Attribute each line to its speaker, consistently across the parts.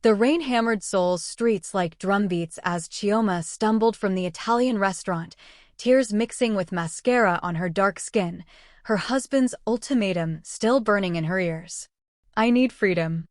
Speaker 1: The rain hammered Seoul's streets like drumbeats as Chioma stumbled from the Italian restaurant, tears mixing with mascara on her dark skin, her husband's ultimatum still burning in her ears. I need freedom.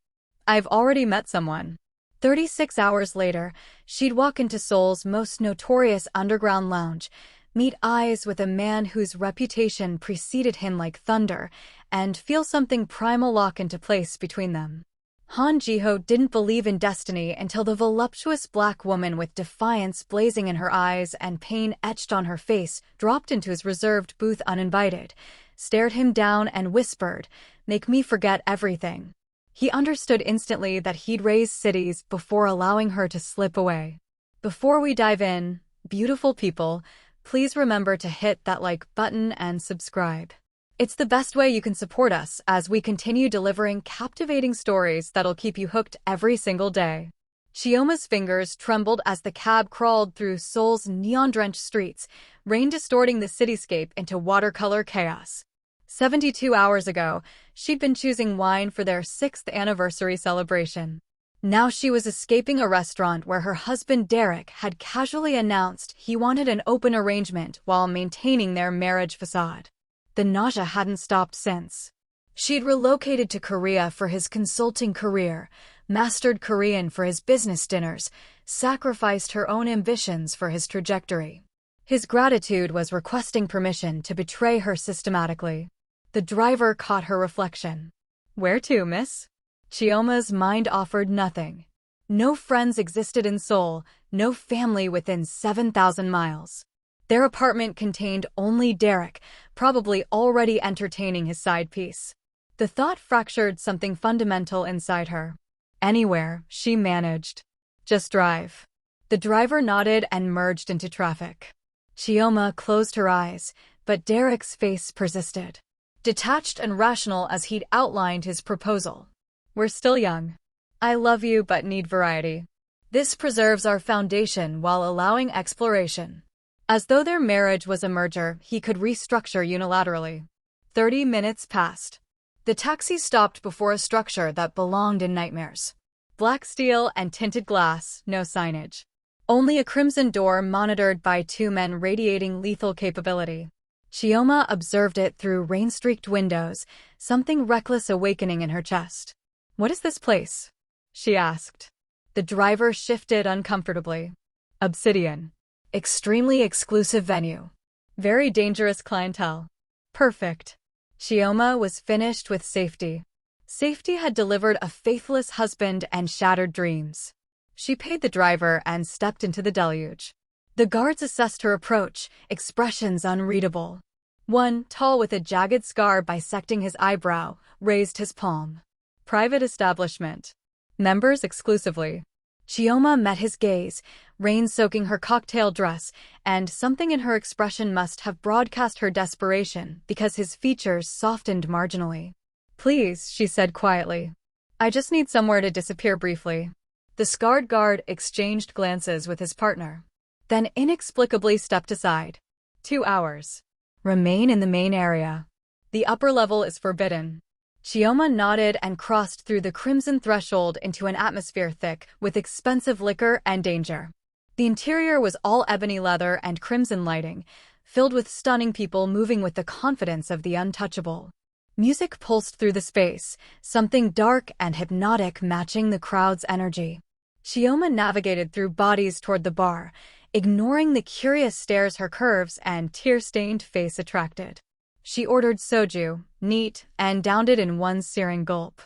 Speaker 1: I've already met someone. 36 hours later, she'd walk into Seoul's most notorious underground lounge, meet eyes with a man whose reputation preceded him like thunder, and feel something primal lock into place between them. Han Jiho didn't believe in destiny until the voluptuous black woman with defiance blazing in her eyes and pain etched on her face dropped into his reserved booth uninvited, stared him down and whispered, "Make me forget everything." He understood instantly that he'd raise cities before allowing her to slip away. Before we dive in, beautiful people, please remember to hit that like button and subscribe. It's the best way you can support us as we continue delivering captivating stories that'll keep you hooked every single day. Chioma's fingers trembled as the cab crawled through Seoul's neon-drenched streets, rain distorting the cityscape into watercolor chaos. 72 hours ago, she'd been choosing wine for their 6th anniversary celebration. Now she was escaping a restaurant where her husband Derek had casually announced he wanted an open arrangement while maintaining their marriage facade. The nausea hadn't stopped since. She'd relocated to Korea for his consulting career, mastered Korean for his business dinners, sacrificed her own ambitions for his trajectory. His gratitude was requesting permission to betray her systematically. The driver caught her reflection. "Where to, miss?" Chioma's mind offered nothing. No friends existed in Seoul, no family within 7,000 miles. Their apartment contained only Derek, probably already entertaining his side piece. The thought fractured something fundamental inside her. Anywhere, she managed. Just drive. The driver nodded and merged into traffic. Chioma closed her eyes, but Derek's face persisted. Detached and rational as he'd outlined his proposal. "We're still young. I love you but need variety. This preserves our foundation while allowing exploration." As though their marriage was a merger he could restructure unilaterally. 30 minutes passed. The taxi stopped before a structure that belonged in nightmares. Black steel and tinted glass, no signage. Only a crimson door monitored by 2 men radiating lethal capability. Chioma observed it through rain-streaked windows, something reckless awakening in her chest. "What is this place?" she asked. The driver shifted uncomfortably. "Obsidian. Extremely exclusive venue. Very dangerous clientele." Perfect. Chioma was finished with safety. Safety had delivered a faithless husband and shattered dreams. She paid the driver and stepped into the deluge. The guards assessed her approach, expressions unreadable. One, tall with a jagged scar bisecting his eyebrow, raised his palm. "Private establishment. Members exclusively." Chioma met his gaze, rain soaking her cocktail dress, and something in her expression must have broadcast her desperation because his features softened marginally. "Please," she said quietly. "I just need somewhere to disappear briefly." The scarred guard exchanged glances with his partner, then inexplicably stepped aside. 2 hours. Remain in the main area. The upper level is forbidden." Chioma nodded and crossed through the crimson threshold into an atmosphere thick with expensive liquor and danger. The interior was all ebony leather and crimson lighting, filled with stunning people moving with the confidence of the untouchable. Music pulsed through the space, something dark and hypnotic matching the crowd's energy. Chioma navigated through bodies toward the bar, ignoring the curious stares her curves and tear-stained face attracted. She ordered soju, neat, and downed it in one searing gulp.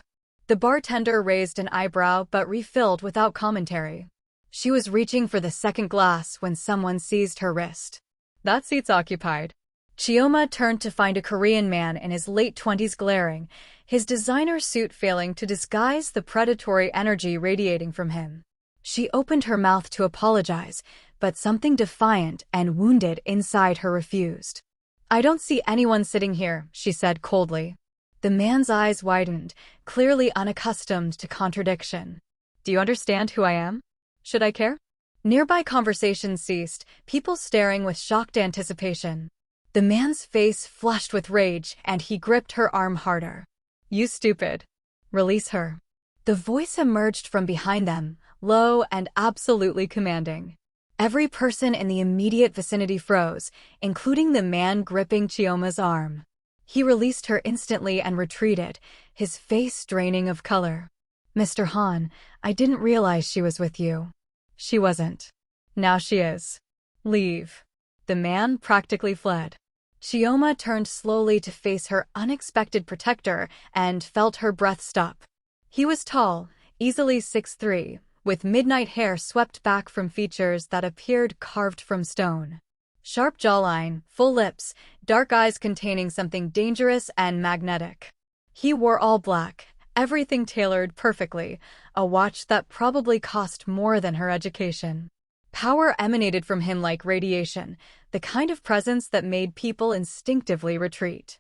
Speaker 1: The bartender raised an eyebrow but refilled without commentary. She was reaching for the second glass when someone seized her wrist. "That seat's occupied." Chioma turned to find a Korean man in his late 20s glaring, his designer suit failing to disguise the predatory energy radiating from him. She opened her mouth to apologize, but something defiant and wounded inside her refused. "I don't see anyone sitting here," she said coldly. The man's eyes widened, clearly unaccustomed to contradiction. "Do you understand who I am? Should I care?" Nearby conversations ceased, people staring with shocked anticipation. The man's face flushed with rage, and he gripped her arm harder. "You stupid. Release her." The voice emerged from behind them, low and absolutely commanding. Every person in the immediate vicinity froze, including the man gripping Chioma's arm. He released her instantly and retreated, his face draining of color. "Mr. Han, I didn't realize she was with you." "She wasn't. Now she is. Leave." The man practically fled. Chioma turned slowly to face her unexpected protector and felt her breath stop. He was tall, easily 6'3", with midnight hair swept back from features that appeared carved from stone. Sharp jawline, full lips, dark eyes containing something dangerous and magnetic. He wore all black, everything tailored perfectly, a watch that probably cost more than her education. Power emanated from him like radiation, the kind of presence that made people instinctively retreat.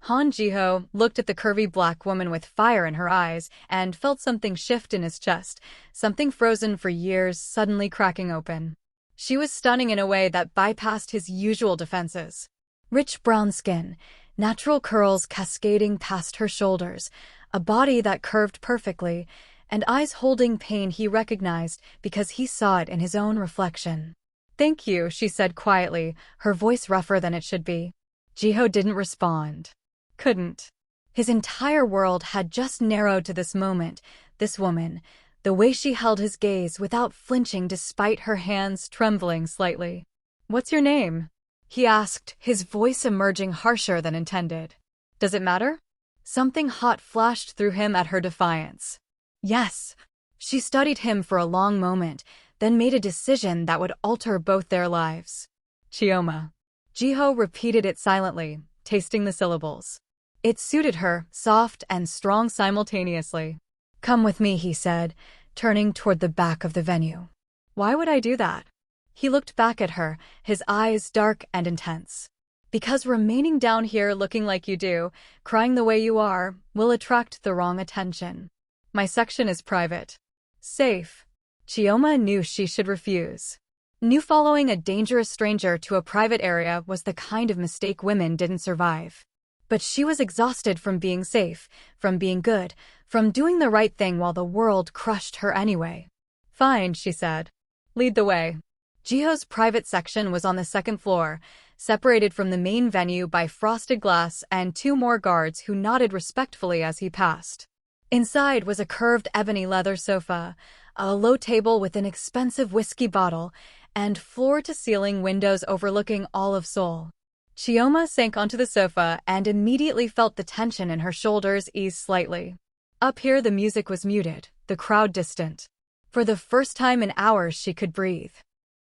Speaker 1: Han Jiho looked at the curvy black woman with fire in her eyes and felt something shift in his chest, something frozen for years suddenly cracking open. She was stunning in a way that bypassed his usual defenses. Rich brown skin, natural curls cascading past her shoulders, a body that curved perfectly, and eyes holding pain he recognized because he saw it in his own reflection. "Thank you," she said quietly, her voice rougher than it should be. Jiho didn't respond. Couldn't. His entire world had just narrowed to this moment, this woman, the way she held his gaze without flinching despite her hands trembling slightly. "What's your name?" he asked, his voice emerging harsher than intended. "Does it matter?" Something hot flashed through him at her defiance. Yes. She studied him for a long moment, then made a decision that would alter both their lives. "Chioma." Jiho repeated it silently, tasting the syllables. It suited her, soft and strong simultaneously. "Come with me," he said, turning toward the back of the venue. "Why would I do that?" He looked back at her, his eyes dark and intense. "Because remaining down here looking like you do, crying the way you are, will attract the wrong attention. My section is private. Safe." Chioma knew she should refuse. Knew following a dangerous stranger to a private area was the kind of mistake women didn't survive. But she was exhausted from being safe, from being good, from doing the right thing while the world crushed her anyway. "Fine," she said. "Lead the way." Jiho's private section was on the second floor, separated from the main venue by frosted glass and two more guards who nodded respectfully as he passed. Inside was a curved ebony leather sofa, a low table with an expensive whiskey bottle, and floor-to-ceiling windows overlooking all of Seoul. Chioma sank onto the sofa and immediately felt the tension in her shoulders ease slightly. Up here the music was muted, the crowd distant. For the first time in hours she could breathe.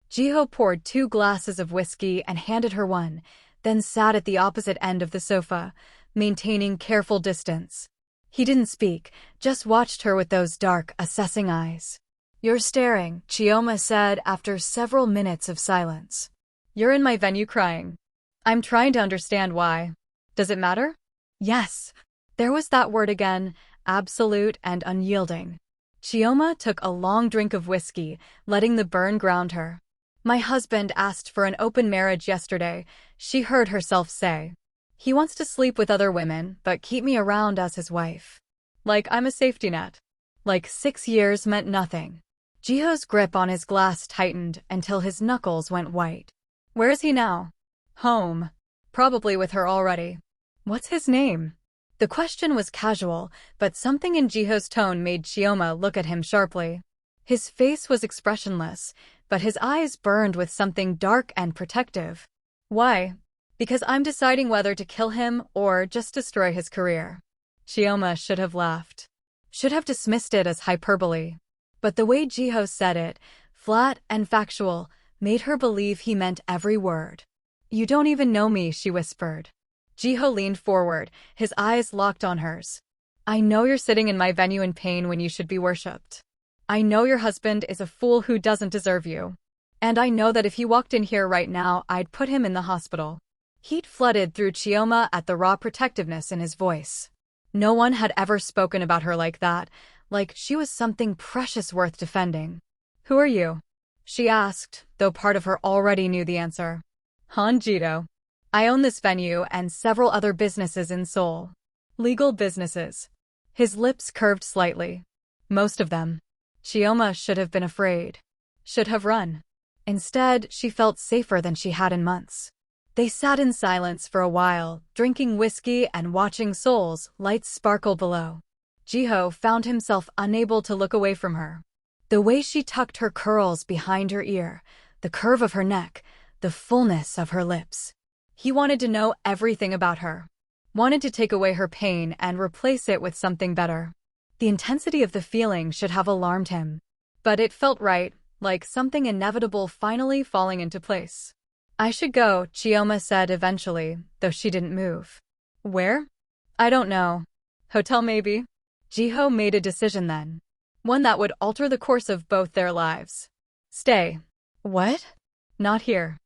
Speaker 1: Jiho poured 2 glasses of whiskey and handed her one, then sat at the opposite end of the sofa, maintaining careful distance. He didn't speak, just watched her with those dark, assessing eyes. "You're staring," Chioma said after several minutes of silence. "You're in my venue crying. I'm trying to understand why. Does it matter?" "Yes." There was that word again, absolute and unyielding. Chioma took a long drink of whiskey, letting the burn ground her. "My husband asked for an open marriage yesterday," she heard herself say. "He wants to sleep with other women, but keep me around as his wife. Like I'm a safety net. Like 6 years meant nothing." Jiho's grip on his glass tightened until his knuckles went white. "Where is he now?" "Home. Probably with her already." "What's his name?" The question was casual, but something in Jiho's tone made Chioma look at him sharply. His face was expressionless, but his eyes burned with something dark and protective. "Why?" "Because I'm deciding whether to kill him or just destroy his career." Chioma should have laughed. Should have dismissed it as hyperbole. But the way Jiho said it, flat and factual, made her believe he meant every word. "You don't even know me," she whispered. Jiho leaned forward, his eyes locked on hers. "I know you're sitting in my venue in pain when you should be worshipped. I know your husband is a fool who doesn't deserve you. And I know that if he walked in here right now, I'd put him in the hospital." Heat flooded through Chioma at the raw protectiveness in his voice. No one had ever spoken about her like that, like she was something precious worth defending. "Who are you?" she asked, though part of her already knew the answer. "Han Jiho. I own this venue and several other businesses in Seoul." "Legal businesses." His lips curved slightly. Most of them. Chioma should have been afraid. Should have run. Instead, she felt safer than she had in months. They sat in silence for a while, drinking whiskey and watching Seoul's lights sparkle below. Jiho found himself unable to look away from her. The way she tucked her curls behind her ear, the curve of her neck, the fullness of her lips. He wanted to know everything about her. Wanted to take away her pain and replace it with something better. The intensity of the feeling should have alarmed him. But it felt right, like something inevitable finally falling into place. I should go, Chioma said eventually, though she didn't move. Where? I don't know. Hotel maybe? Jiho made a decision then. One that would alter the course of both their lives. Stay. What? Not here.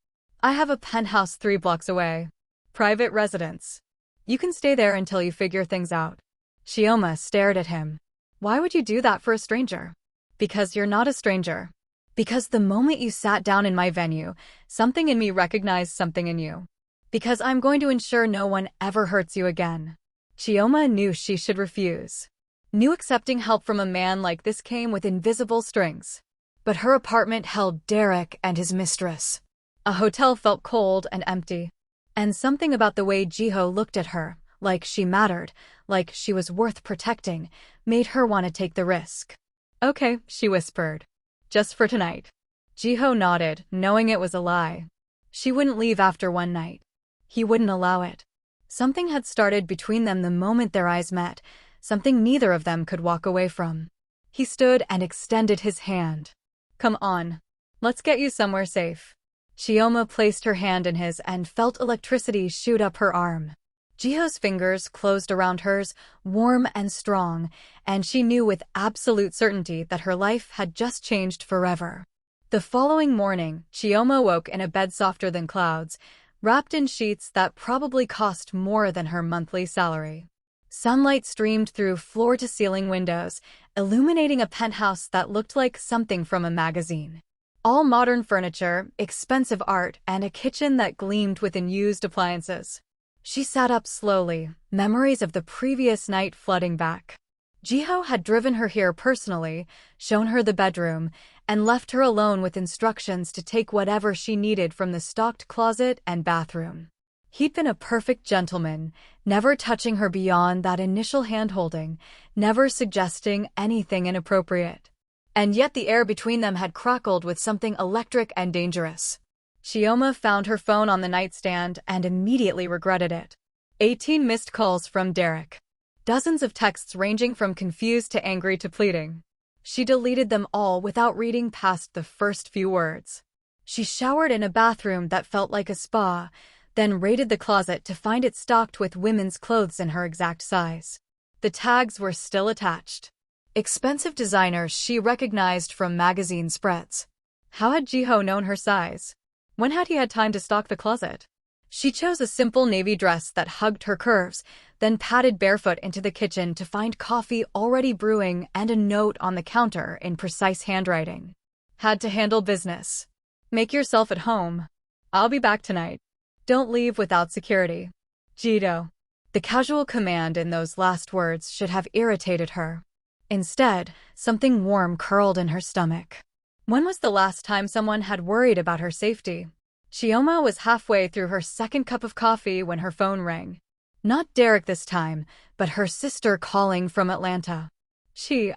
Speaker 1: I have a penthouse 3 blocks away. Private residence. You can stay there until you figure things out. Chioma stared at him. Why would you do that for a stranger? Because you're not a stranger. Because the moment you sat down in my venue, something in me recognized something in you. Because I'm going to ensure no one ever hurts you again. Chioma knew she should refuse. Knew accepting help from a man like this came with invisible strings. But her apartment held Derek and his mistress. A hotel felt cold and empty. And something about the way Jiho looked at her, like she mattered, like she was worth protecting, made her want to take the risk. Okay, she whispered. Just for tonight. Jiho nodded, knowing it was a lie. She wouldn't leave after one night. He wouldn't allow it. Something had started between them the moment their eyes met, something neither of them could walk away from. He stood and extended his hand. Come on. Let's get you somewhere safe. Chioma placed her hand in his and felt electricity shoot up her arm. Jiho's fingers closed around hers, warm and strong, and she knew with absolute certainty that her life had just changed forever. The following morning, Chioma woke in a bed softer than clouds, wrapped in sheets that probably cost more than her monthly salary. Sunlight streamed through floor-to-ceiling windows, illuminating a penthouse that looked like something from a magazine. All modern furniture, expensive art, and a kitchen that gleamed with unused appliances. She sat up slowly, memories of the previous night flooding back. Jiho had driven her here personally, shown her the bedroom, and left her alone with instructions to take whatever she needed from the stocked closet and bathroom. He'd been a perfect gentleman, never touching her beyond that initial hand-holding, never suggesting anything inappropriate. And yet the air between them had crackled with something electric and dangerous. Chioma found her phone on the nightstand and immediately regretted it. 18 missed calls from Derek. Dozens of texts ranging from confused to angry to pleading. She deleted them all without reading past the first few words. She showered in a bathroom that felt like a spa, then raided the closet to find it stocked with women's clothes in her exact size. The tags were still attached. Expensive designers she recognized from magazine spreads. How had Jiho known her size? When had he had time to stock the closet? She chose a simple navy dress that hugged her curves, then padded barefoot into the kitchen to find coffee already brewing and a note on the counter in precise handwriting. Had to handle business. Make yourself at home. I'll be back tonight. Don't leave without security. Jiho. The casual command in those last words should have irritated her. Instead, something warm curled in her stomach. When was the last time someone had worried about her safety? Chioma was halfway through her second cup of coffee when her phone rang. Not Derek this time, but her sister calling from Atlanta.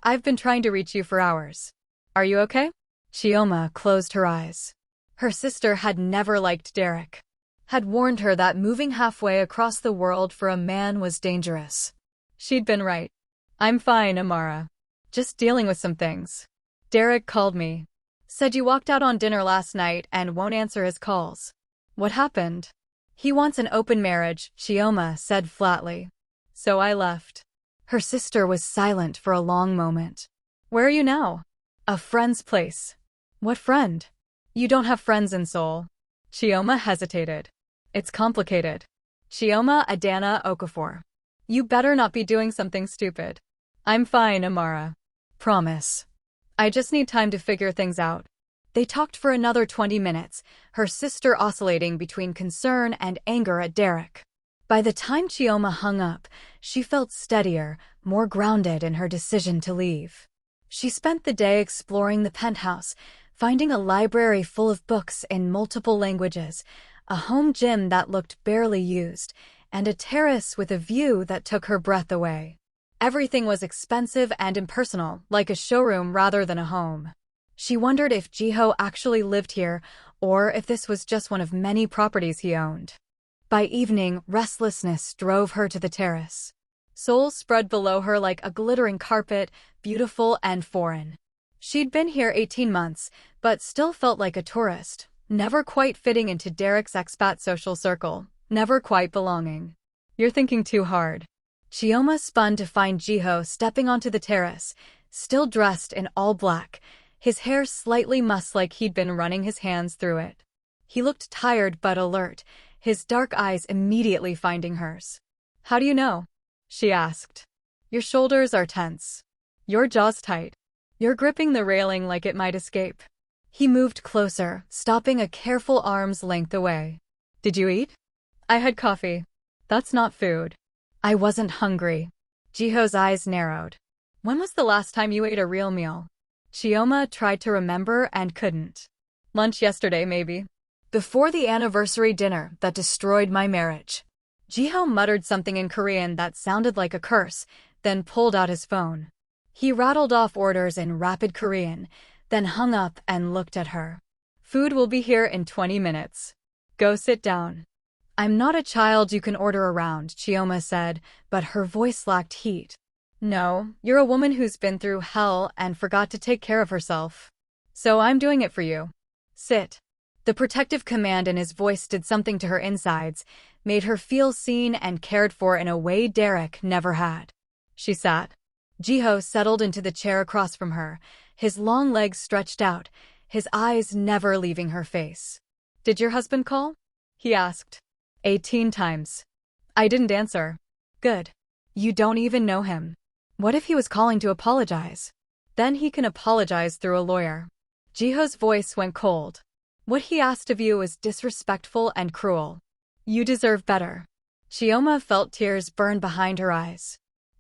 Speaker 1: I've been trying to reach you for hours. Are you okay? Chioma closed her eyes. Her sister had never liked Derek. Had warned her that moving halfway across the world for a man was dangerous. She'd been right. I'm fine, Amara. Just dealing with some things. Derek called me. Said you walked out on dinner last night and won't answer his calls. What happened? He wants an open marriage, Chioma said flatly. So I left. Her sister was silent for a long moment. Where are you now? A friend's place. What friend? You don't have friends in Seoul. Chioma hesitated. It's complicated. Chioma Adana Okafor. You better not be doing something stupid. I'm fine, Amara. Promise. I just need time to figure things out. They talked for another 20 minutes, her sister oscillating between concern and anger at Derek. By the time Chioma hung up, she felt steadier, more grounded in her decision to leave. She spent the day exploring the penthouse, finding a library full of books in multiple languages, a home gym that looked barely used, and a terrace with a view that took her breath away. Everything was expensive and impersonal, like a showroom rather than a home. She wondered if Jiho actually lived here, or if this was just one of many properties he owned. By evening, restlessness drove her to the terrace. Seoul spread below her like a glittering carpet, beautiful and foreign. She'd been here 18 months, but still felt like a tourist, never quite fitting into Derek's expat social circle, never quite belonging. You're thinking too hard. Chioma spun to find Jiho stepping onto the terrace, still dressed in all black, his hair slightly mussed like he'd been running his hands through it. He looked tired but alert, his dark eyes immediately finding hers. "How do you know?" she asked. "Your shoulders are tense. Your jaw's tight. You're gripping the railing like it might escape." He moved closer, stopping a careful arm's length away. "Did you eat?" "I had coffee. That's not food." "I wasn't hungry." Jiho's eyes narrowed. "When was the last time you ate a real meal?" Chioma tried to remember and couldn't. "Lunch yesterday, maybe." "Before the anniversary dinner that destroyed my marriage." Jiho muttered something in Korean that sounded like a curse, then pulled out his phone. He rattled off orders in rapid Korean, then hung up and looked at her. "Food will be here in 20 minutes. Go sit down." "I'm not a child you can order around," Chioma said, but her voice lacked heat. "No, you're a woman who's been through hell and forgot to take care of herself. So I'm doing it for you. Sit." The protective command in his voice did something to her insides, made her feel seen and cared for in a way Derek never had. She sat. Jiho settled into the chair across from her, his long legs stretched out, his eyes never leaving her face. "Did your husband call?" he asked. 18 times. "I didn't answer." "Good. You don't even know him. What if he was calling to apologize? Then he can apologize through a lawyer." Jiho's voice went cold. "What he asked of you was disrespectful and cruel. You deserve better." Chioma felt tears burn behind her eyes.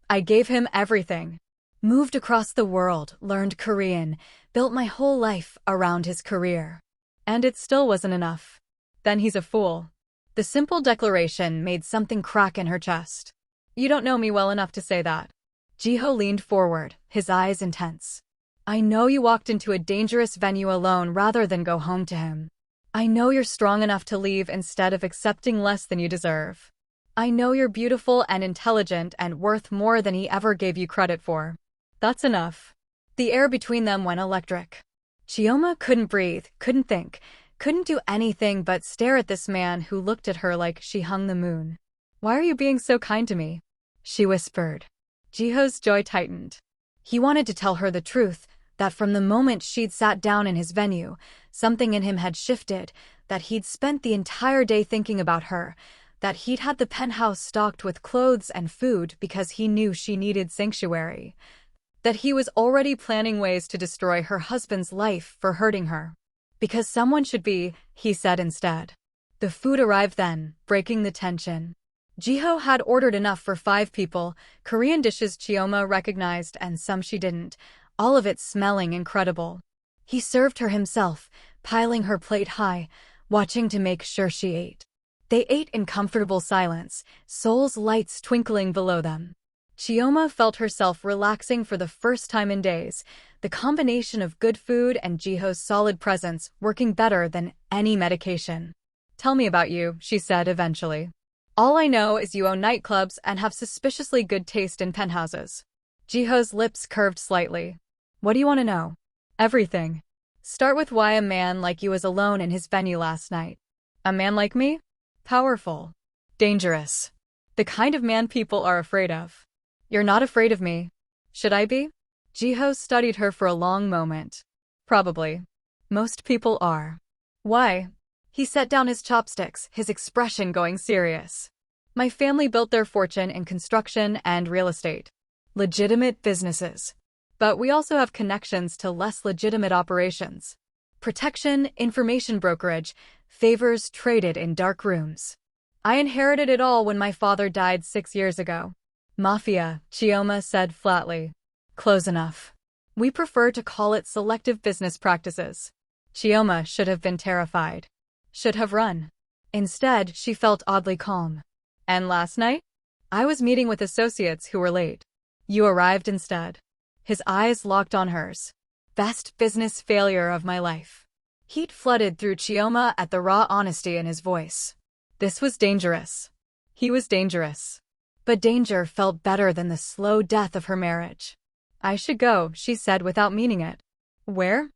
Speaker 1: "I gave him everything. Moved across the world, learned Korean, built my whole life around his career. And it still wasn't enough. Then he's a fool." The simple declaration made something crack in her chest. "You don't know me well enough to say that." Jiho leaned forward, his eyes intense. "I know you walked into a dangerous venue alone rather than go home to him. I know you're strong enough to leave instead of accepting less than you deserve. I know you're beautiful and intelligent and worth more than he ever gave you credit for." That's enough. The air between them went electric. Chioma couldn't breathe, couldn't think, couldn't do anything but stare at this man who looked at her like she hung the moon. "Why are you being so kind to me?" she whispered. Jiho's jaw tightened. He wanted to tell her the truth, that from the moment she'd sat down in his venue, something in him had shifted, that he'd spent the entire day thinking about her, that he'd had the penthouse stocked with clothes and food because he knew she needed sanctuary, that he was already planning ways to destroy her husband's life for hurting her. "Because someone should be," he said instead. The food arrived then, breaking the tension. Jiho had ordered enough for 5 people, Korean dishes Chioma recognized and some she didn't, all of it smelling incredible. He served her himself, piling her plate high, watching to make sure she ate. They ate in comfortable silence, Seoul's lights twinkling below them. Chioma felt herself relaxing for the first time in days, the combination of good food and Jiho's solid presence working better than any medication. "Tell me about you," she said eventually. "All I know is you own nightclubs and have suspiciously good taste in penthouses." Jiho's lips curved slightly. "What do you want to know?" "Everything. Start with why a man like you was alone in his venue last night." "A man like me? Powerful. Dangerous. The kind of man people are afraid of." "You're not afraid of me. Should I be?" Jiho studied her for a long moment. "Probably. Most people are." "Why?" He set down his chopsticks, his expression going serious. "My family built their fortune in construction and real estate. Legitimate businesses. But we also have connections to less legitimate operations. Protection, information brokerage, favors traded in dark rooms. I inherited it all when my father died 6 years ago." "Mafia," Chioma said flatly. "Close enough." We prefer to call it selective business practices. Chioma should have been terrified. Should have run. Instead, she felt oddly calm. And last night? I was meeting with associates who were late. You arrived instead. His eyes locked on hers. Best business failure of my life. Heat flooded through Chioma at the raw honesty in his voice. This was dangerous. He was dangerous. But danger felt better than the slow death of her marriage. I should go, she said without meaning it. Where?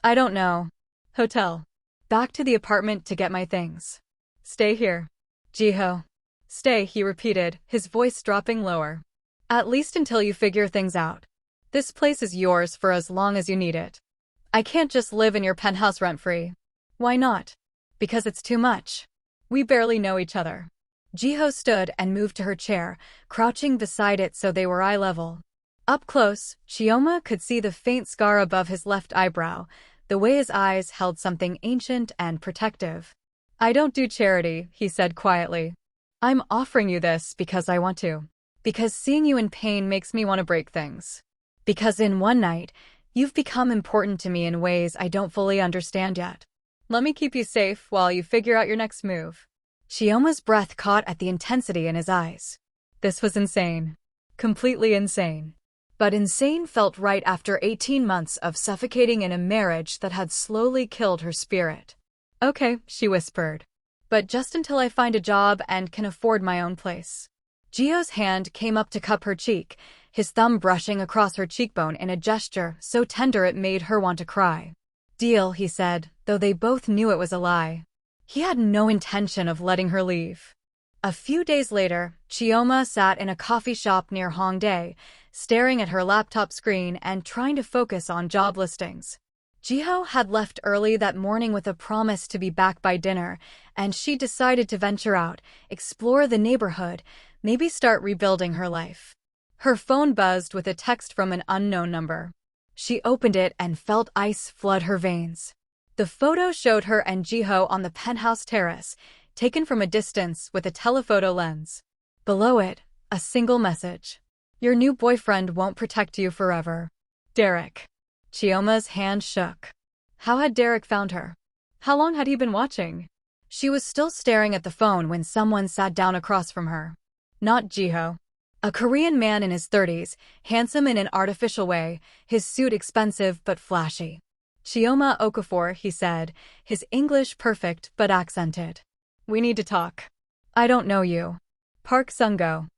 Speaker 1: I don't know. Hotel. Back to the apartment to get my things. Stay here. Jiho. Stay, he repeated, his voice dropping lower. At least until you figure things out. This place is yours for as long as you need it. I can't just live in your penthouse rent-free. Why not? Because it's too much. We barely know each other. Jiho stood and moved to her chair, crouching beside it so they were eye level. Up close, Chioma could see the faint scar above his left eyebrow, the way his eyes held something ancient and protective. I don't do charity, he said quietly. I'm offering you this because I want to. Because seeing you in pain makes me want to break things. Because in one night, you've become important to me in ways I don't fully understand yet. Let me keep you safe while you figure out your next move. Chioma's breath caught at the intensity in his eyes. This was insane. Completely insane. But insane felt right after 18 months of suffocating in a marriage that had slowly killed her spirit. Okay, she whispered. But just until I find a job and can afford my own place. Jiho's hand came up to cup her cheek, his thumb brushing across her cheekbone in a gesture so tender it made her want to cry. Deal, he said, though they both knew it was a lie. He had no intention of letting her leave. A few days later, Chioma sat in a coffee shop near Hongdae, staring at her laptop screen and trying to focus on job listings. Jiho had left early that morning with a promise to be back by dinner, and she decided to venture out, explore the neighborhood, maybe start rebuilding her life. Her phone buzzed with a text from an unknown number. She opened it and felt ice flood her veins. The photo showed her and Jiho on the penthouse terrace, taken from a distance with a telephoto lens. Below it, a single message. Your new boyfriend won't protect you forever. Derek. Chioma's hand shook. How had Derek found her? How long had he been watching? She was still staring at the phone when someone sat down across from her. Not Jiho. A Korean man in his 30s, handsome in an artificial way, his suit expensive but flashy. Chioma Okafor, he said, his English perfect but accented. We need to talk. I don't know you. Park Sung-go.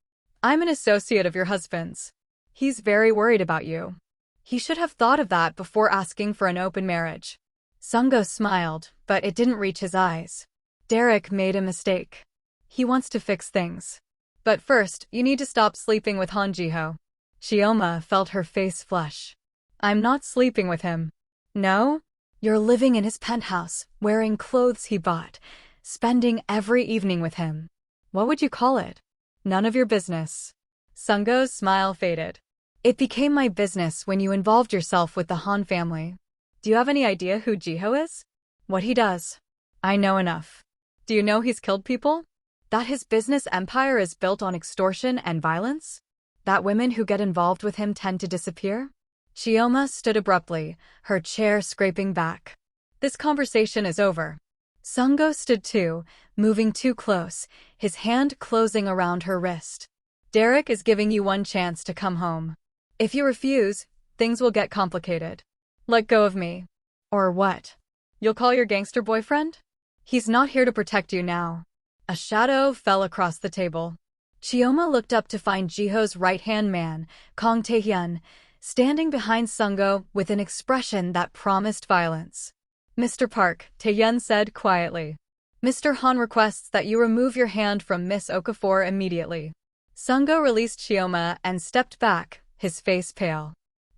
Speaker 1: I'm an associate of your husband's. He's very worried about you. He should have thought of that before asking for an open marriage. Sung-go smiled, but it didn't reach his eyes. Derek made a mistake. He wants to fix things. But first, you need to stop sleeping with Han Jiho. Chioma felt her face flush. I'm not sleeping with him. No? You're living in his penthouse, wearing clothes he bought, spending every evening with him. What would you call it? None of your business. Sung-go's smile faded. It became my business when you involved yourself with the Han family. Do you have any idea who Jiho is? What he does? I know enough. Do you know he's killed people? That his business empire is built on extortion and violence? That women who get involved with him tend to disappear? Chioma stood abruptly, her chair scraping back. This conversation is over. Sung-go stood too, moving too close, his hand closing around her wrist. Derek is giving you one chance to come home. If you refuse, things will get complicated. Let go of me. Or what? You'll call your gangster boyfriend? He's not here to protect you now. A shadow fell across the table. Chioma looked up to find Jiho's right-hand man, Kang Tae-hyun, standing behind Sung-go with an expression that promised violence. Mr. Park, Tae-hyun said quietly. Mr. Han requests that you remove your hand from Miss Okafor immediately. Sung-go released Chioma and stepped back, his face pale.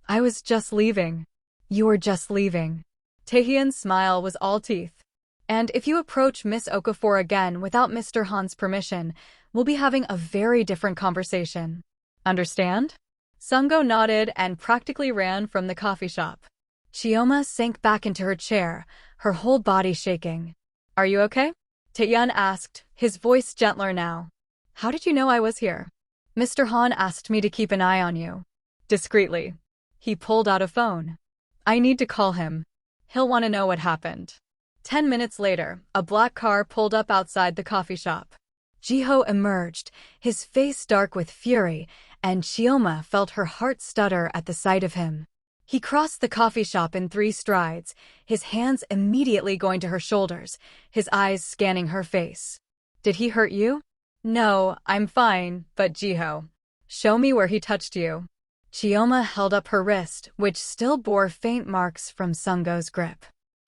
Speaker 1: I was just leaving. You were just leaving. Tae-hyun's smile was all teeth. And if you approach Miss Okafor again without Mr. Han's permission, we'll be having a very different conversation. Understand? Sung-go nodded and practically ran from the coffee shop. Chioma sank back into her chair, her whole body shaking. Are you okay? Tae-hyun asked, his voice gentler now. How did you know I was here? Mr. Han asked me to keep an eye on you. Discreetly. He pulled out a phone. I need to call him. He'll want to know what happened. 10 minutes later, a black car pulled up outside the coffee shop. Jiho emerged, his face dark with fury, and Chioma felt her heart stutter at the sight of him. He crossed the coffee shop in 3 strides, his hands immediately going to her shoulders, his eyes scanning her face. Did he hurt you? No, I'm fine, but Jiho. Show me where he touched you. Chioma held up her wrist, which still bore faint marks from Sungo's grip.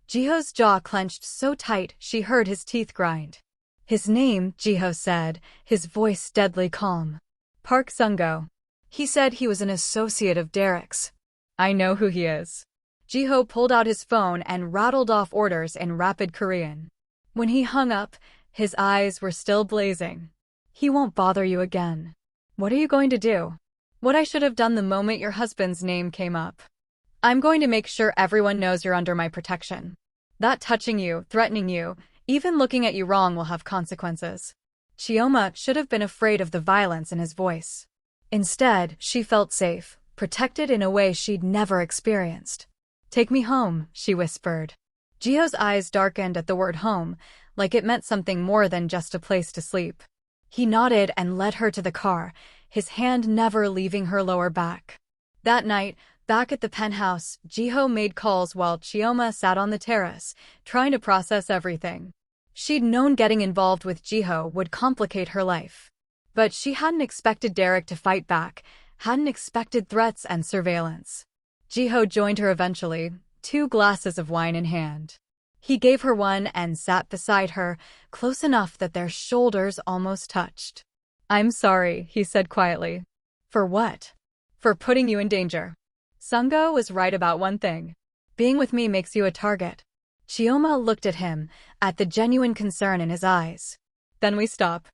Speaker 1: Jiho's jaw clenched so tight she heard his teeth grind. His name, Jiho said, his voice deadly calm. Park Sungo. He said he was an associate of Derek's. I know who he is. Jiho pulled out his phone and rattled off orders in rapid Korean. When he hung up, his eyes were still blazing. He won't bother you again. What are you going to do? What I should have done the moment your husband's name came up. I'm going to make sure everyone knows you're under my protection. That touching you, threatening you, even looking at you wrong will have consequences. Chioma should have been afraid of the violence in his voice. Instead, she felt safe, protected in a way she'd never experienced. Take me home, she whispered. Jiho's eyes darkened at the word home, like it meant something more than just a place to sleep. He nodded and led her to the car, his hand never leaving her lower back. That night, back at the penthouse, Jiho made calls while Chioma sat on the terrace, trying to process everything. She'd known getting involved with Jiho would complicate her life. But she hadn't expected Derek to fight back, hadn't expected threats and surveillance. Jiho joined her eventually, 2 glasses of wine in hand. He gave her one and sat beside her, close enough that their shoulders almost touched. I'm sorry, he said quietly. For what? For putting you in danger. Sungo was right about one thing. Being with me makes you a target. Chioma looked at him, at the genuine concern in his eyes. Then we stop.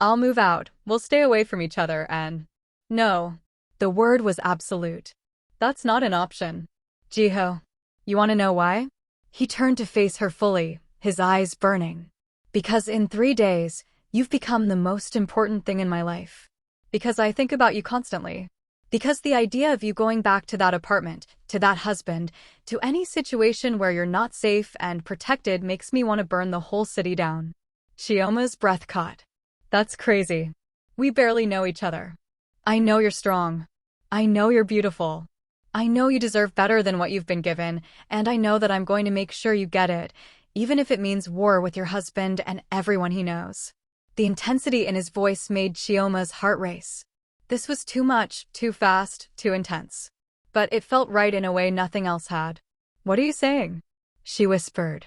Speaker 1: I'll move out, we'll stay away from each other and… No. The word was absolute. That's not an option. Jiho. You want to know why? He turned to face her fully, his eyes burning. Because in 3 days, you've become the most important thing in my life. Because I think about you constantly. Because the idea of you going back to that apartment, to that husband, to any situation where you're not safe and protected makes me want to burn the whole city down. Chioma's breath caught. That's crazy. We barely know each other. I know you're strong. I know you're beautiful. I know you deserve better than what you've been given, and I know that I'm going to make sure you get it, even if it means war with your husband and everyone he knows. The intensity in his voice made Chioma's heart race. This was too much, too fast, too intense. But it felt right in a way nothing else had. What are you saying? She whispered.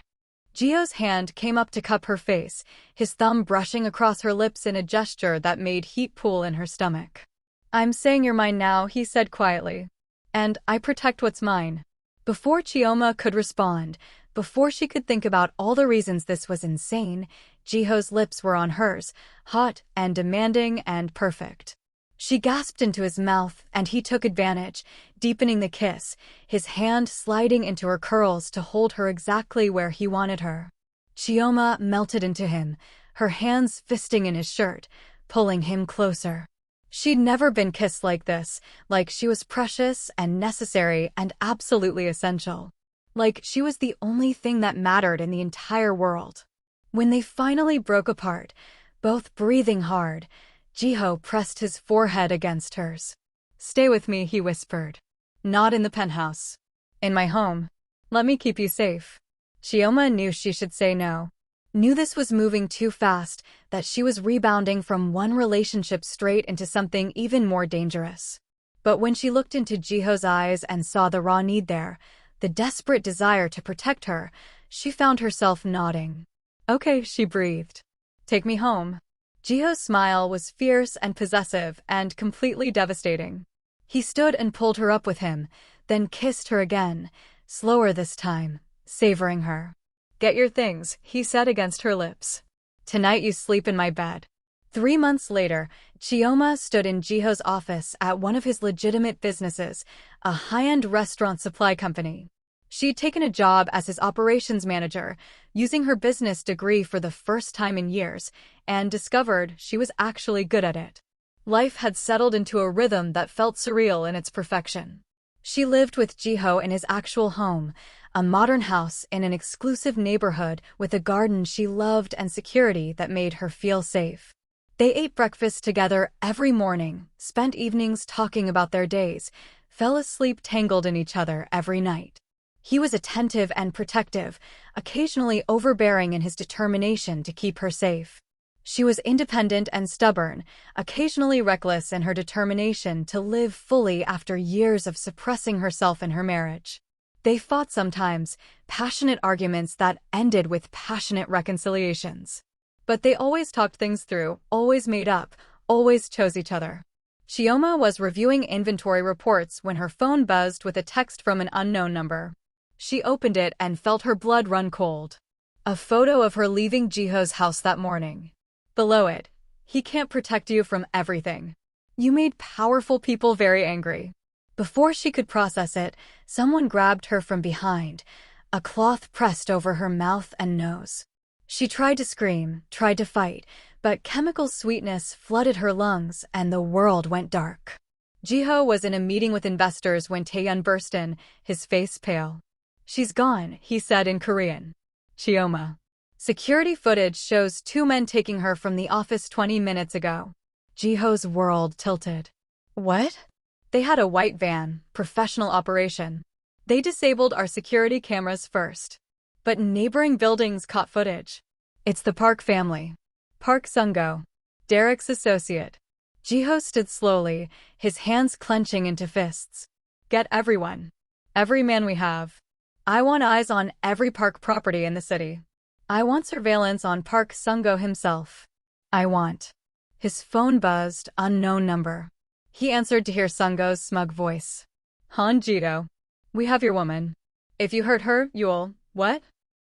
Speaker 1: Jiho's hand came up to cup her face, his thumb brushing across her lips in a gesture that made heat pool in her stomach. I'm saying you're mine now, he said quietly. And I protect what's mine. Before Chioma could respond, before she could think about all the reasons this was insane, Jiho's lips were on hers, hot and demanding and perfect. She gasped into his mouth, and he took advantage, deepening the kiss, his hand sliding into her curls to hold her exactly where he wanted her. Chioma melted into him, her hands fisting in his shirt, pulling him closer. She'd never been kissed like this, like she was precious and necessary and absolutely essential. Like she was the only thing that mattered in the entire world. When they finally broke apart, both breathing hard, Jiho pressed his forehead against hers. Stay with me, he whispered. Not in the penthouse. In my home. Let me keep you safe. Chioma knew she should say no. Knew this was moving too fast, that she was rebounding from one relationship straight into something even more dangerous. But when she looked into Jiho's eyes and saw the raw need there, the desperate desire to protect her, she found herself nodding. Okay, she breathed. Take me home. Jiho's smile was fierce and possessive and completely devastating. He stood and pulled her up with him, then kissed her again, slower this time, savoring her. Get your things, he said against her lips. Tonight you sleep in my bed. 3 months later, Chioma stood in Jiho's office at one of his legitimate businesses, a high-end restaurant supply company. She'd taken a job as his operations manager, using her business degree for the first time in years, and discovered she was actually good at it. Life had settled into a rhythm that felt surreal in its perfection. She lived with Jiho in his actual home, a modern house in an exclusive neighborhood with a garden she loved and security that made her feel safe. They ate breakfast together every morning, spent evenings talking about their days, fell asleep tangled in each other every night. He was attentive and protective, occasionally overbearing in his determination to keep her safe. She was independent and stubborn, occasionally reckless in her determination to live fully after years of suppressing herself in her marriage. They fought sometimes, passionate arguments that ended with passionate reconciliations. But they always talked things through, always made up, always chose each other. Chioma was reviewing inventory reports when her phone buzzed with a text from an unknown number. She opened it and felt her blood run cold. A photo of her leaving Jiho's house that morning. Below it, "He can't protect you from everything. You made powerful people very angry." Before she could process it, someone grabbed her from behind, a cloth pressed over her mouth and nose. She tried to scream, tried to fight, but chemical sweetness flooded her lungs and the world went dark. Jiho was in a meeting with investors when Taehyun burst in, his face pale. "She's gone," he said in Korean. Chioma. Security footage shows two men taking her from the office 20 minutes ago. Jiho's world tilted. What? They had a white van, professional operation. They disabled our security cameras first. But neighboring buildings caught footage. It's the Park family. Park Sung-go, Derek's associate. Jiho stood slowly, his hands clenching into fists. "Get everyone. Every man we have. I want eyes on every Park property in the city. I want surveillance on Park Sung-go himself. I want." His phone buzzed, unknown number. He answered to hear Sung-go's smug voice. "Han Jiho. We have your woman. If you hurt her, you'll, what?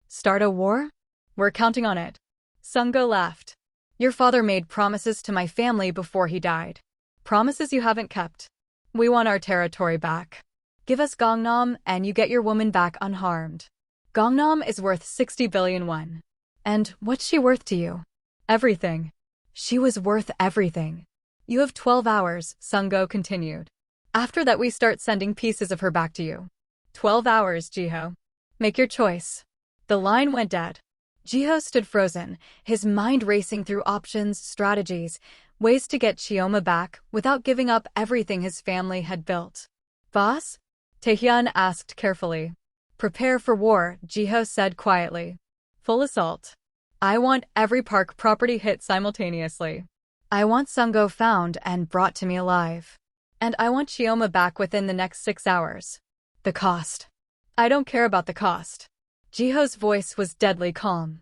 Speaker 1: Start a war? We're counting on it." Sung-go laughed. "Your father made promises to my family before he died. Promises you haven't kept. We want our territory back. Give us Gangnam and you get your woman back unharmed. Gangnam is worth 60 billion won. And what's she worth to you?" "Everything." She was worth everything. "You have 12 hours, Sung-go continued. After that we start sending pieces of her back to you. 12 hours, Jiho. Make your choice." The line went dead. Jiho stood frozen, his mind racing through options, strategies, ways to get Chioma back without giving up everything his family had built. "Boss?" Taehyun asked carefully. "Prepare for war," Jiho said quietly. "Full assault. I want every Park property hit simultaneously. I want Sung-go found and brought to me alive. And I want Chioma back within the next 6 hours. The cost. I don't care about the cost." Jiho's voice was deadly calm.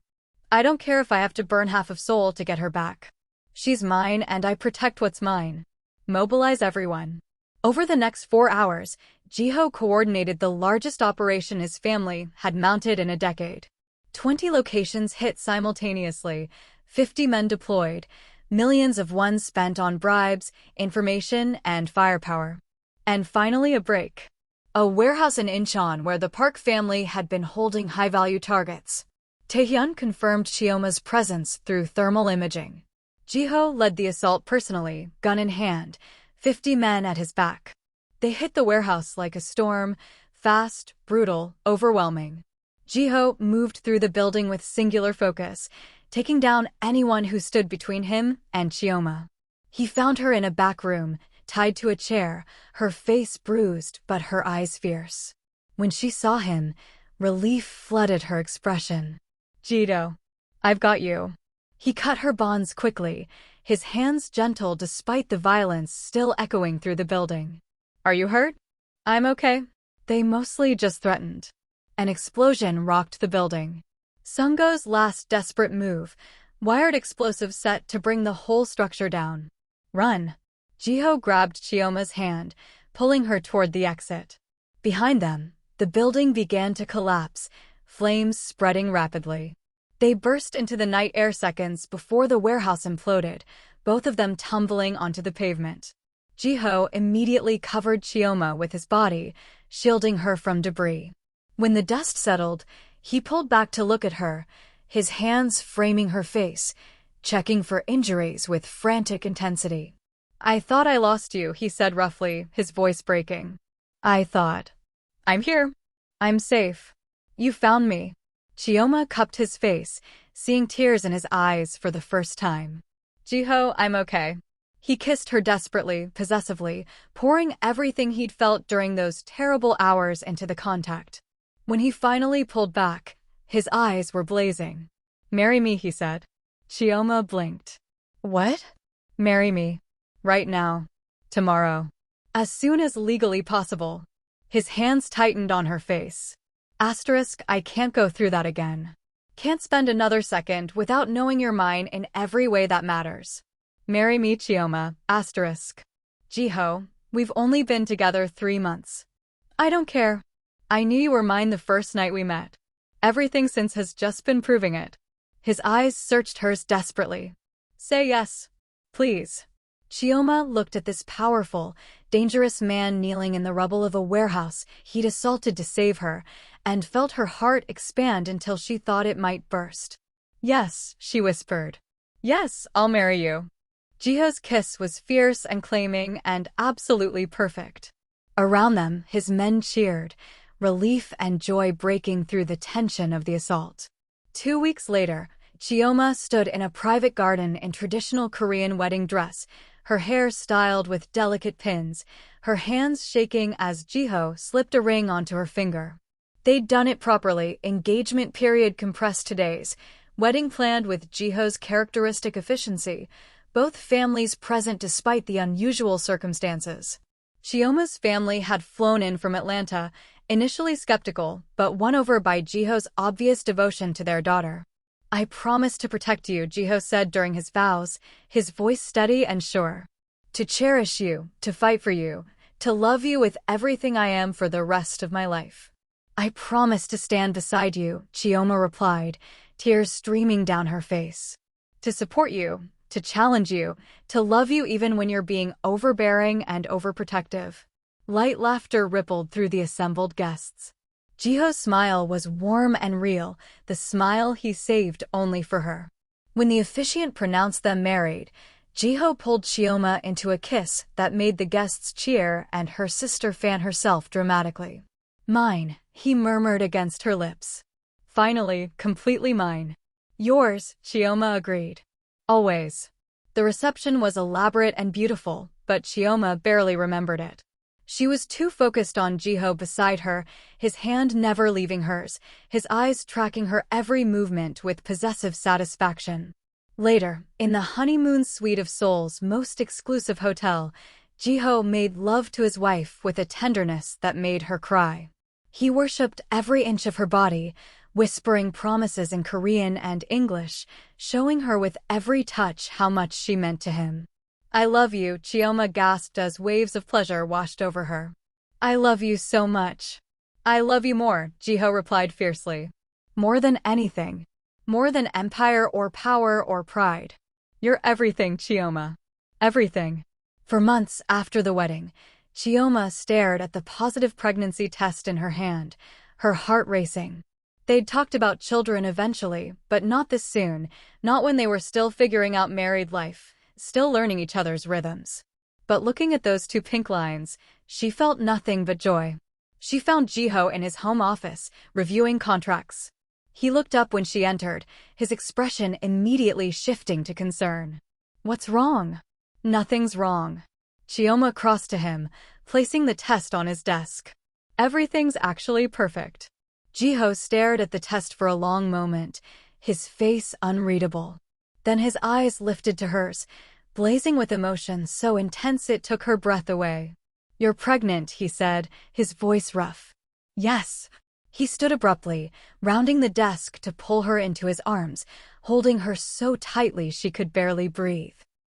Speaker 1: "I don't care if I have to burn half of Seoul to get her back. She's mine and I protect what's mine. Mobilize everyone." Over the next 4 hours, Jiho coordinated the largest operation his family had mounted in a decade. 20 locations hit simultaneously, 50 men deployed, millions of won spent on bribes, information, and firepower. And finally a break. A warehouse in Incheon where the Park family had been holding high-value targets. Taehyun confirmed Chioma's presence through thermal imaging. Jiho led the assault personally, gun in hand, 50 men at his back. They hit the warehouse like a storm, fast, brutal, overwhelming. Jiho moved through the building with singular focus, taking down anyone who stood between him and Chioma. He found her in a back room, tied to a chair, her face bruised but her eyes fierce. When she saw him, relief flooded her expression. "Jiho, I've got you." He cut her bonds quickly, his hands gentle despite the violence still echoing through the building. "Are you hurt?" "I'm okay." They mostly just threatened. An explosion rocked the building. Sung-go's last desperate move, wired explosives set to bring the whole structure down. "Run." Jiho grabbed Chioma's hand, pulling her toward the exit. Behind them, the building began to collapse, flames spreading rapidly. They burst into the night air seconds before the warehouse imploded, both of them tumbling onto the pavement. Jiho immediately covered Chioma with his body, shielding her from debris. When the dust settled, he pulled back to look at her, his hands framing her face, checking for injuries with frantic intensity. "I thought I lost you," he said roughly, his voice breaking. I thought. I'm here. I'm safe. You found me. Chioma cupped his face, seeing tears in his eyes for the first time. Jiho, I'm okay. He kissed her desperately, possessively, pouring everything he'd felt during those terrible hours into the contact. When he finally pulled back, his eyes were blazing. Marry me, he said. Chioma blinked. What? Marry me. Right now. Tomorrow. As soon as legally possible. His hands tightened on her face. I can't go through that again. Can't spend another second without knowing your mind in every way that matters. Marry me, Chioma. Jiho, we've only been together 3 months. I don't care. I knew you were mine the first night we met. Everything since has just been proving it. His eyes searched hers desperately. Say yes. Please. Chioma looked at this powerful, dangerous man kneeling in the rubble of a warehouse he'd assaulted to save her, and felt her heart expand until she thought it might burst. Yes, she whispered. Yes, I'll marry you. Jiho's kiss was fierce and claiming and absolutely perfect. Around them, his men cheered, relief and joy breaking through the tension of the assault. 2 weeks later, Chioma stood in a private garden in traditional Korean wedding dress, her hair styled with delicate pins, her hands shaking as Jiho slipped a ring onto her finger. They'd done it properly, engagement period compressed to days, wedding planned with Jiho's characteristic efficiency, both families present despite the unusual circumstances. Chioma's family had flown in from Atlanta, initially skeptical, but won over by Jiho's obvious devotion to their daughter. I promise to protect you, Jiho said during his vows, his voice steady and sure. To cherish you, to fight for you, to love you with everything I am for the rest of my life. I promise to stand beside you, Chioma replied, tears streaming down her face. To support you, to challenge you, to love you even when you're being overbearing and overprotective. Light laughter rippled through the assembled guests. Jiho's smile was warm and real, the smile he saved only for her. When the officiant pronounced them married, Jiho pulled Chioma into a kiss that made the guests cheer and her sister fan herself dramatically. Mine, he murmured against her lips. Finally, completely mine. Yours, Chioma agreed. Always. The reception was elaborate and beautiful, but Chioma barely remembered it. She was too focused on Jiho beside her, his hand never leaving hers, his eyes tracking her every movement with possessive satisfaction. Later, in the honeymoon suite of Seoul's most exclusive hotel, Jiho made love to his wife with a tenderness that made her cry. He worshipped every inch of her body, whispering promises in Korean and English, showing her with every touch how much she meant to him. I love you, Chioma gasped as waves of pleasure washed over her. I love you so much. I love you more, Jiho replied fiercely. More than anything. More than empire or power or pride. You're everything, Chioma. Everything. For months after the wedding, Chioma stared at the positive pregnancy test in her hand, her heart racing. They'd talked about children eventually, but not this soon, not when they were still figuring out married life, still learning each other's rhythms. But looking at those 2 pink lines, she felt nothing but joy. She found Jiho in his home office, reviewing contracts. He looked up when she entered, his expression immediately shifting to concern. What's wrong? Nothing's wrong. Chioma crossed to him, placing the test on his desk. Everything's actually perfect. Jiho stared at the test for a long moment, his face unreadable. Then his eyes lifted to hers, blazing with emotion so intense it took her breath away. You're pregnant, he said, his voice rough. Yes. He stood abruptly, rounding the desk to pull her into his arms, holding her so tightly she could barely breathe.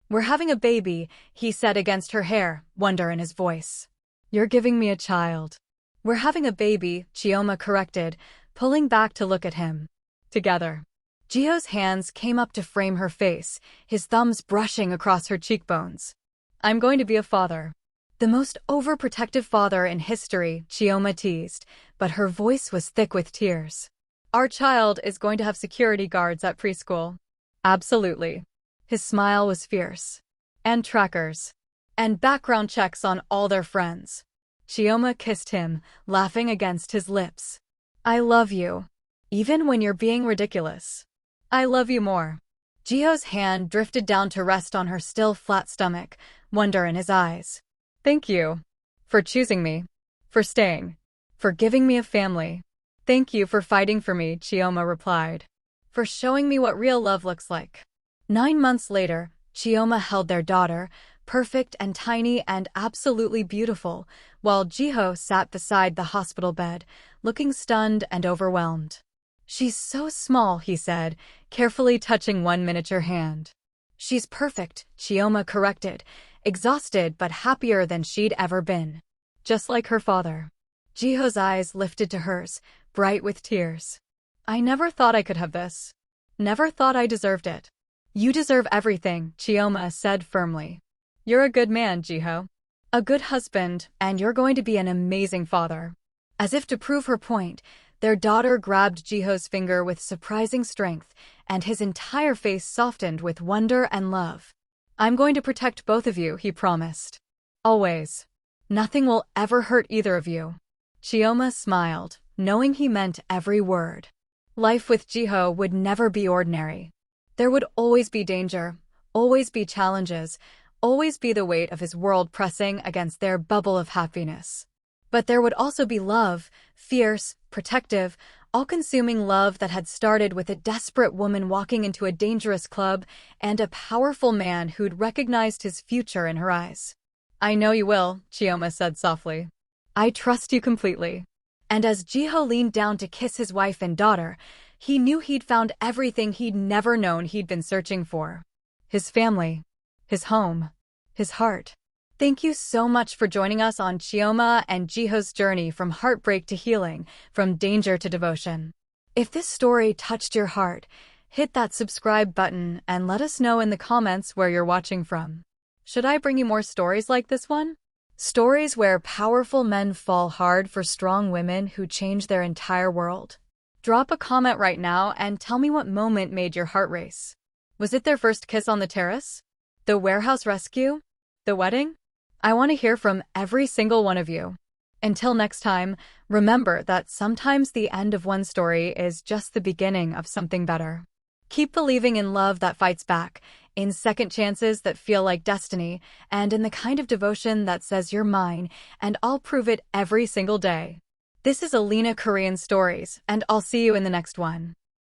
Speaker 1: We're having a baby, he said against her hair, wonder in his voice. You're giving me a child. We're having a baby, Chioma corrected, pulling back to look at him. Together. Jiho's hands came up to frame her face, his thumbs brushing across her cheekbones. I'm going to be a father. The most overprotective father in history, Chioma teased, but her voice was thick with tears. Our child is going to have security guards at preschool. Absolutely. His smile was fierce. And trackers. And background checks on all their friends. Chioma kissed him, laughing against his lips. I love you. Even when you're being ridiculous. I love you more. Jiho's hand drifted down to rest on her still flat stomach, wonder in his eyes. Thank you. For choosing me. For staying. For giving me a family. Thank you for fighting for me, Chioma replied. For showing me what real love looks like. 9 months later, Chioma held their daughter, perfect and tiny and absolutely beautiful, while Jiho sat beside the hospital bed, looking stunned and overwhelmed. She's so small, he said, carefully touching one miniature hand. She's perfect, Chioma corrected, exhausted but happier than she'd ever been. Just like her father. Jiho's eyes lifted to hers, bright with tears. I never thought I could have this. Never thought I deserved it. You deserve everything, Chioma said firmly. You're a good man, Jiho. A good husband, and you're going to be an amazing father. As if to prove her point, their daughter grabbed Jiho's finger with surprising strength, and his entire face softened with wonder and love. I'm going to protect both of you, he promised. Always. Nothing will ever hurt either of you. Chioma smiled, knowing he meant every word. Life with Jiho would never be ordinary. There would always be danger, always be challenges, always be the weight of his world pressing against their bubble of happiness. But there would also be love, fierce, protective, all-consuming love that had started with a desperate woman walking into a dangerous club and a powerful man who'd recognized his future in her eyes. I know you will, Chioma said softly. I trust you completely. And as Jiho leaned down to kiss his wife and daughter, he knew he'd found everything he'd never known he'd been searching for. His family. His home. His heart. Thank you so much for joining us on Chioma and Jiho's journey from heartbreak to healing, from danger to devotion. If this story touched your heart, hit that subscribe button and let us know in the comments where you're watching from. Should I bring you more stories like this one? Stories where powerful men fall hard for strong women who change their entire world? Drop a comment right now and tell me what moment made your heart race. Was it their first kiss on the terrace? The warehouse rescue? The wedding? I want to hear from every single one of you. Until next time, remember that sometimes the end of one story is just the beginning of something better. Keep believing in love that fights back, in second chances that feel like destiny, and in the kind of devotion that says you're mine, and I'll prove it every single day. This is Alina Korean Stories, and I'll see you in the next one.